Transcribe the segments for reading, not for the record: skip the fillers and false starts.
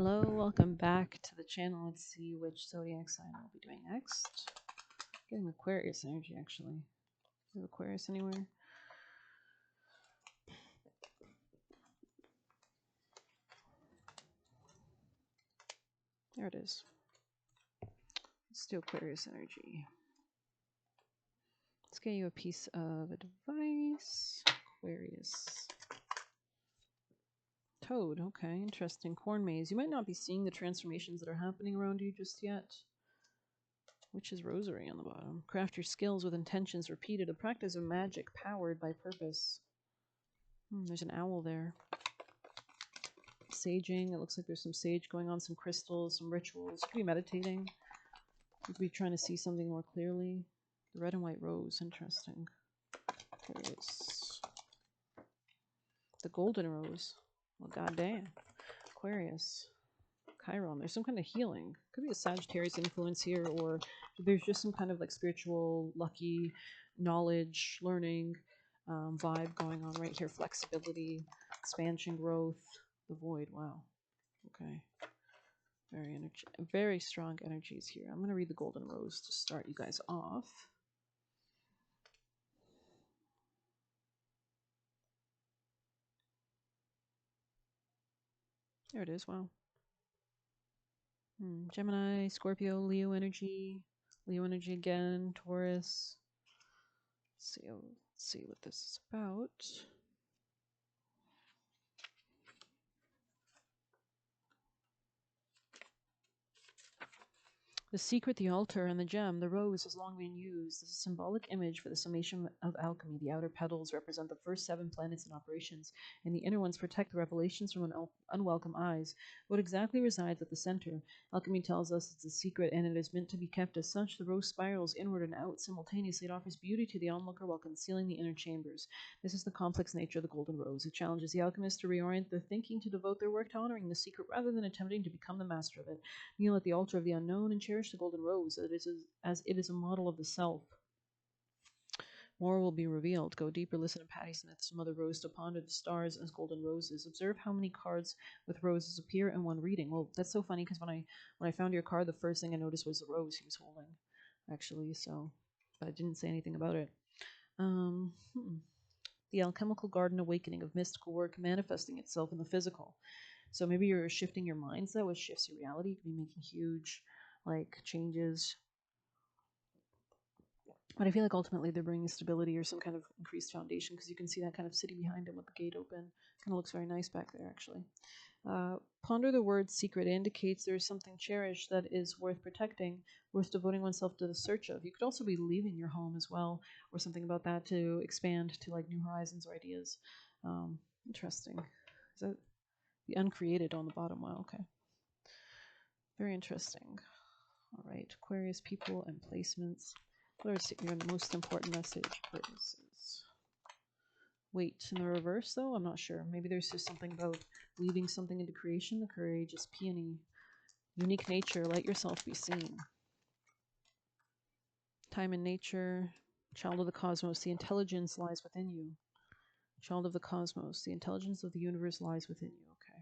Hello, welcome back to the channel. Let's see which zodiac sign I'll be doing next. Getting Aquarius energy, actually. Do you have Aquarius anywhere? There it is. Let's do Aquarius energy. Let's get you a piece of advice. Aquarius. Toad, okay, interesting. Corn maze. You might not be seeing the transformations that are happening around you just yet. Witch's rosary on the bottom. Craft your skills with intentions repeated. A practice of magic powered by purpose. There's an owl there. Saging. It looks like there's some sage going on, some crystals, some rituals. You could be meditating. You could be trying to see something more clearly. The red and white rose. Interesting. There is the golden rose. Well, goddamn. Aquarius. Chiron. There's some kind of healing. Could be a Sagittarius influence here, or there's just some kind of like spiritual, lucky, knowledge, learning vibe going on right here. Flexibility, expansion, growth. The void. Wow. Okay. Very strong energies here. I'm going to read the golden rose to start you guys off. There it is. Wow. Gemini, Scorpio, Leo energy again, Taurus. Let's see what this is about. The secret, the altar, and the gem, the rose, has long been used as a symbolic image for the summation of alchemy. The outer petals represent the first 7 planets in operations, and the inner ones protect the revelations from unwelcome eyes. What exactly resides at the center? Alchemy tells us it's a secret, and it is meant to be kept as such. The rose spirals inward and out simultaneously. It offers beauty to the onlooker while concealing the inner chambers. This is the complex nature of the golden rose. It challenges the alchemist to reorient their thinking, to devote their work to honoring the secret rather than attempting to become the master of it. Kneel at the altar of the unknown and cherish the golden rose as it is a model of the self. More will be revealed. Go deeper. Listen to Patti Smith's Mother Rose to ponder the stars as golden roses. Observe how many cards with roses appear in one reading. Well, that's so funny because when I found your card, the first thing I noticed was the rose he was holding, actually. So, but I didn't say anything about it. The alchemical garden awakening of mystical work manifesting itself in the physical. So maybe you're shifting your mindset, which shifts your reality. You could be making huge changes, but I feel like ultimately they're bringing stability or some kind of increased foundation, because you can see that kind of city behind him with the gate open. Kind of looks very nice back there, actually. Ponder the word secret. It indicates there is something cherished that is worth protecting, worth devoting oneself to the search of. You could also be leaving your home as well, or something about that, to expand to like new horizons or ideas. Interesting. Is that the uncreated on the bottom? Wow, okay. Very interesting. All right, Aquarius people and placements. What is your most important message, Aquarius? Wait, in the reverse though? I'm not sure. Maybe there's just something about weaving something into creation. The courageous peony. Unique nature. Let yourself be seen. Time and nature. Child of the cosmos. The intelligence lies within you. Child of the cosmos. The intelligence of the universe lies within you. Okay.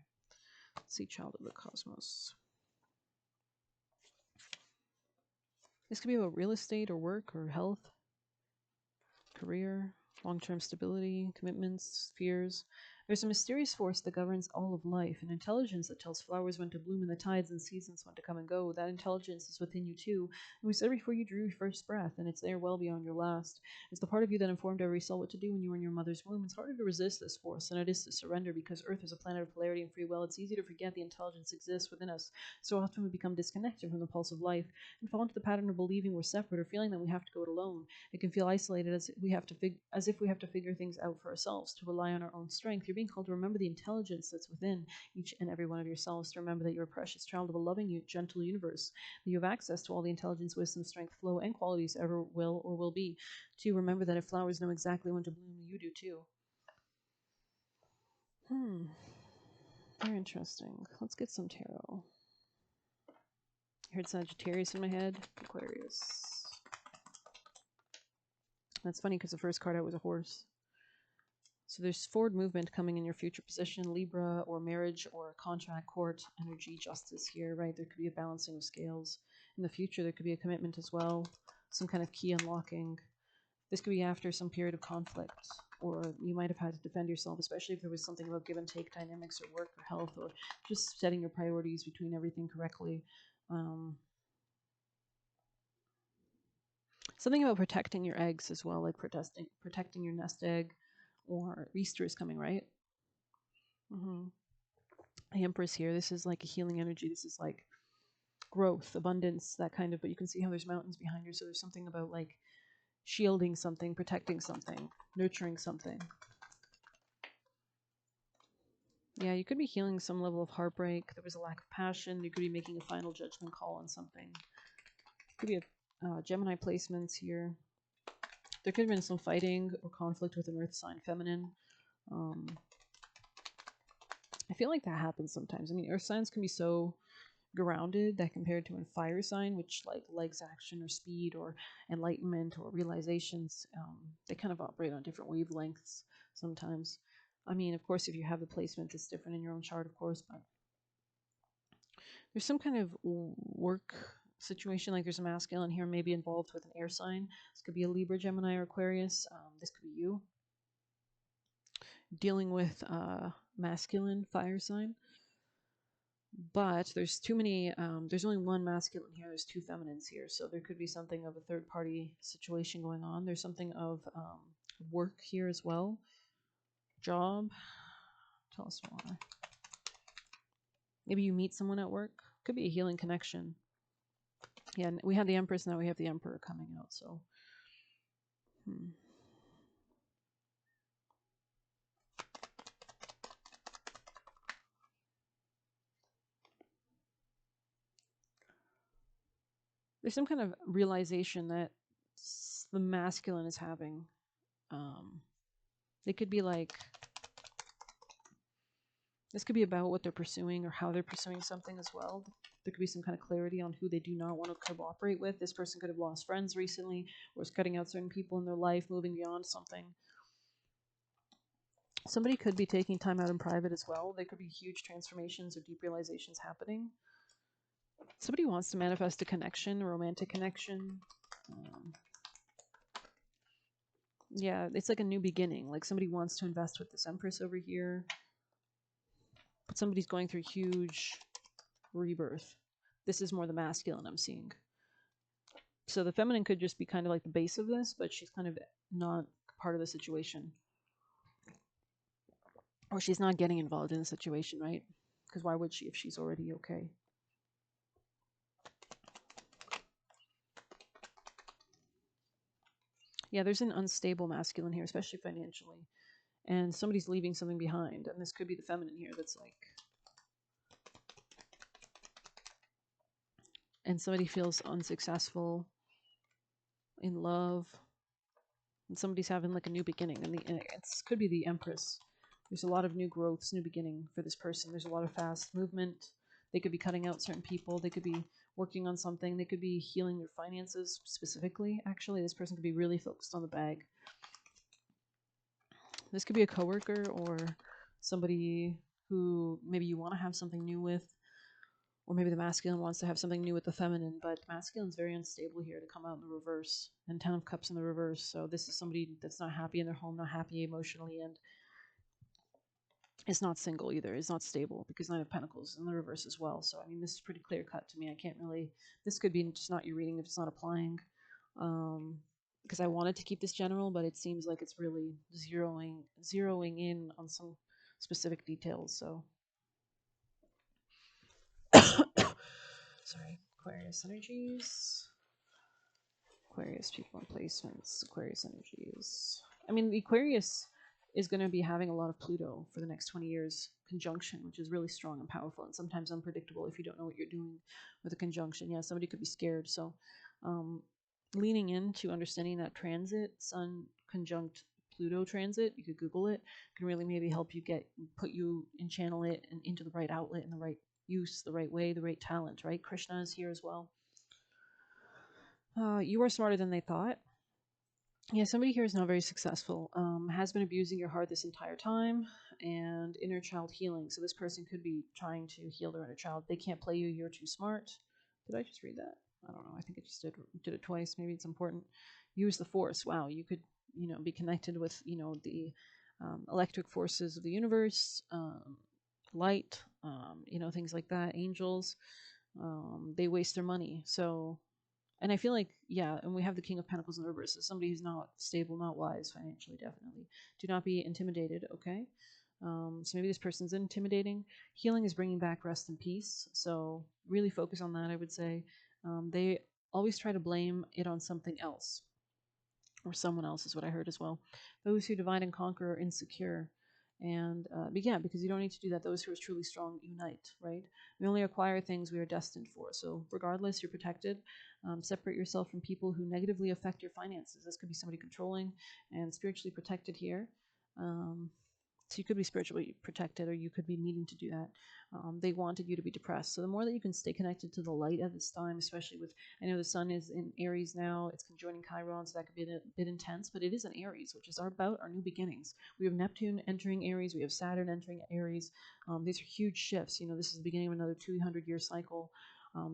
Let's see, child of the cosmos. This could be about real estate or work or health, career, long-term stability, commitments, fears. There's a mysterious force that governs all of life, an intelligence that tells flowers when to bloom and the tides and seasons when to come and go. That intelligence is within you too. It was there before you drew your first breath, and it's there well beyond your last. It's the part of you that informed every soul what to do when you were in your mother's womb. It's harder to resist this force than it is to surrender, because Earth is a planet of polarity and free will. It's easy to forget the intelligence exists within us. So often we become disconnected from the pulse of life and fall into the pattern of believing we're separate or feeling that we have to go it alone. It can feel isolated, as if we have to figure things out for ourselves, to rely on our own strength. You're being called to remember the intelligence that's within each and every one of yourselves, to remember that you're a precious child of a loving, gentle universe, that you have access to all the intelligence, wisdom, strength, flow, and qualities ever will or will be. To remember that if flowers know exactly when to bloom, you do too. Very interesting. Let's get some tarot. I heard Sagittarius in my head. Aquarius. That's funny because the first card out was a horse. So there's forward movement coming in your future position, Libra, or marriage or contract, court, energy, justice here, right? There could be a balancing of scales. In the future, there could be a commitment as well, some kind of key unlocking. This could be after some period of conflict, or you might have had to defend yourself, especially if there was something about give and take dynamics or work or health, or just setting your priorities between everything correctly. Something about protecting your eggs as well, like protecting your nest egg, or Easter is coming, right? The Empress here. This is like a healing energy. This is like growth, abundance, that kind of. But you can see how there's mountains behind her. So there's something about like shielding something, protecting something, nurturing something. Yeah, you could be healing some level of heartbreak. There was a lack of passion. You could be making a final judgment call on something. Could be a Gemini placements here. There could have been some fighting or conflict with an earth sign feminine. I feel like that happens sometimes. I mean, earth signs can be so grounded that compared to a fire sign, which like likes action or speed or enlightenment or realizations, they kind of operate on different wavelengths sometimes. I mean, of course, if you have the placement, it's different in your own chart, of course, but there's some kind of work situation, like there's a masculine here maybe involved with an air sign. This could be a Libra, Gemini, or Aquarius. This could be you dealing with a masculine fire sign. But there's too many, there's only one masculine here, there's two feminines here, so there could be something of a third party situation going on. There's something of work here as well. Job. Tell us more. Maybe you meet someone at work. Could be a healing connection. Yeah, we have the Empress, now we have the Emperor coming out, so. There's some kind of realization that the masculine is having. They could be like, this could be about what they're pursuing or how they're pursuing something as well. There could be some kind of clarity on who they do not want to cooperate with. This person could have lost friends recently, or is cutting out certain people in their life, moving beyond something. Somebody could be taking time out in private as well. There could be huge transformations or deep realizations happening. Somebody wants to manifest a connection, a romantic connection. Yeah, it's like a new beginning. Like somebody wants to invest with this Empress over here. But somebody's going through huge rebirth. This is more the masculine I'm seeing. So the feminine could just be kind of like the base of this, but she's kind of not part of the situation. Or she's not getting involved in the situation, right? Because why would she if she's already okay? Yeah, there's an unstable masculine here, especially financially. And somebody's leaving something behind. And this could be the feminine here that's like... And somebody feels unsuccessful in love. And somebody's having like a new beginning. And it could be the Empress. There's a lot of new growths, new beginning for this person. There's a lot of fast movement. They could be cutting out certain people. They could be working on something. They could be healing their finances specifically. Actually, this person could be really focused on the bag. This could be a coworker or somebody who maybe you want to have something new with, or maybe the masculine wants to have something new with the feminine, but masculine's very unstable here to come out in the reverse, and 10 of Cups in the reverse. So this is somebody that's not happy in their home, not happy emotionally, and is not single either, is not stable, because 9 of Pentacles in the reverse as well. So, I mean, this is pretty clear cut to me. I can't really, this could be just not your reading if it's not applying. Because I wanted to keep this general, but it seems like it's really zeroing in on some specific details. So, sorry, Aquarius energies, Aquarius people and placements, Aquarius energies. I mean, the Aquarius is going to be having a lot of Pluto for the next 20 years conjunction, which is really strong and powerful and sometimes unpredictable if you don't know what you're doing with a conjunction. Yeah, somebody could be scared. So, leaning into understanding that transit, Sun conjunct Pluto transit, you could Google it, can really maybe help you put you and channel it and into the right outlet and the right use, the right way, the right talent, right? Krishna is here as well. You are smarter than they thought. Yeah, somebody here is not very successful, has been abusing your heart this entire time, and inner child healing. So this person could be trying to heal their inner child. They can't play you, you're too smart. Did I just read that? I don't know. I think I just did it twice. Maybe it's important. Use the force. Wow, you could, be connected with, the electric forces of the universe, light, things like that, angels. They waste their money. So, and I feel like, yeah, and we have the King of Pentacles in the reverse. So somebody who's not stable, not wise financially, definitely. Do not be intimidated, okay? So maybe this person's intimidating. Healing is bringing back rest and peace. So really focus on that, I would say. They always try to blame it on something else or someone else, is what I heard as well. Those who divide and conquer are insecure. And but yeah, because you don't need to do that. Those who are truly strong unite, right? We only acquire things we are destined for. So regardless, you're protected. Separate yourself from people who negatively affect your finances. This could be somebody controlling and spiritually protected here. Um, so you could be spiritually protected, or you could be needing to do that. They wanted you to be depressed. So the more that you can stay connected to the light at this time, especially with, I know the sun is in Aries now, it's conjoining Chiron, so that could be a bit intense, but it is in Aries, which is about our new beginnings. We have Neptune entering Aries, we have Saturn entering Aries. These are huge shifts. This is the beginning of another 200-year cycle.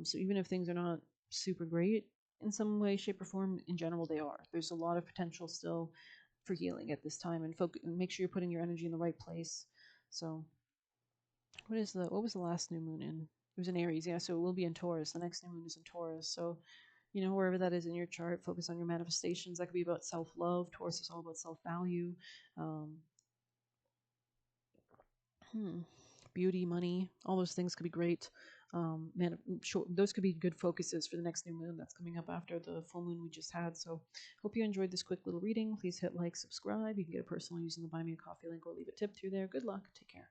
So even if things are not super great in some way, shape, or form, in general, they are. There's a lot of potential still for healing at this time, and make sure you're putting your energy in the right place. So what was the last new moon in? It was in Aries, yeah, so it will be in Taurus. The next new moon is in Taurus. So, wherever that is in your chart, focus on your manifestations. That could be about self-love. Taurus is all about self-value. Um, hmm, beauty, money, all those things could be great. Those could be good focuses for the next new moon that's coming up after the full moon we just had. So, hope you enjoyed this quick little reading. Please hit like, subscribe. You can get a personal using the Buy Me a Coffee link or leave a tip through there. Good luck. Take care.